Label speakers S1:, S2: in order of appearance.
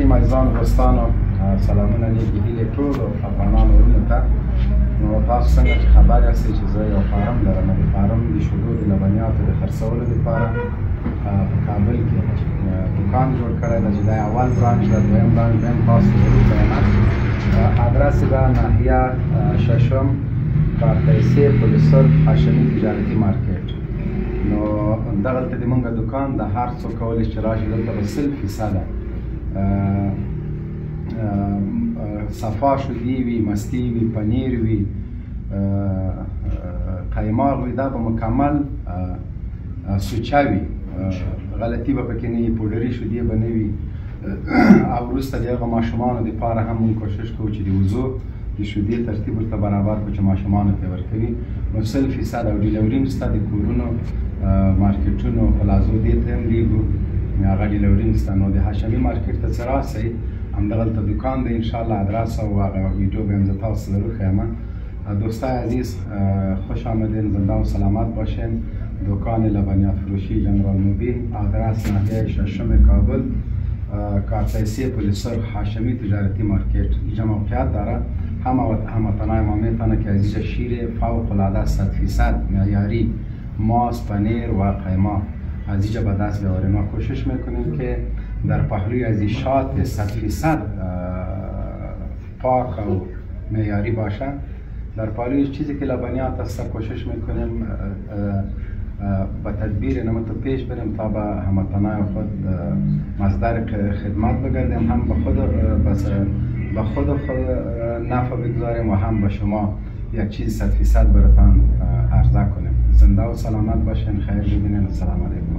S1: رحیم عزیزان و دوستانو سلامونه نیکی هیلې ټولو افغانانو ورونو ته. نو تاسو څنګه چې خبر یاستئ چې زه یو فارم لرم، د فارم د شیدو د لبنیاتو د خرڅولو لپاره په کابل کې دوکان جوړ کړی ده چې دا اول برانچ ده، دویم برانچ به هم تاسو ته وښیم. ادرس یې ده ناحیه ششم کارتیسي پلسر هاشمي تجارتي مارکیټ. نو دغلته د مونږ دوکان د هر څوک کولی چې راشي دلته به 100% صفا شدی وي، مستی وي، پنیر وي، قیماق وي، دا به مکمل سوچه وي، غلطي به پکې نه وي، پوډري شدې به نه وي. او وروسته د هغه ماشومانو دپاره هم مونږ کوشش کوو چې د وضو د شدې ترتیب ورته برابر کړو چې ماشومانو ته ورکوي. نو 100% او ډیلیوري شته د کورونو، مارکیټونو، پلازو دې ته هم لیږو، هغه ډیلیوري شته. نو د هاشمي مارکیټ ته چې راسئ همدغلته دوکان دی انشاءالله. ادرس او هغه ویډیو به هم زه تاسو ته وښیم. دوستای عزیز خوش آمدین، زنده و سلامت باشین. دکان لبنیات فروشی جنرال مبین، آدرس ناحیه ششم کابل، کارتیسي پلسر هاشمی تجارتی مارکت. اینجا موقعیت داره. هموطنای ما میتونه که از اینجا شیر فوق العاده 100% معیاری ماست، پنیر و قیماق از اینجا به دست بیاوریم. ما کوشش میکنیم که در پهلوی از این شات 100% پاک و معیاری باشه. در پهلوی چیزی که لبنیات است کوشش میکنیم با تدبیر نمتو پیش بریم تا به هموطنای خود مصدر خدمت بگردیم، هم به خود نفع بگذاریم و هم به شما یک چیز 100% براتان عرضه کنیم. زنده و سلامت باشین، خیر ببینین. السلام علیکم.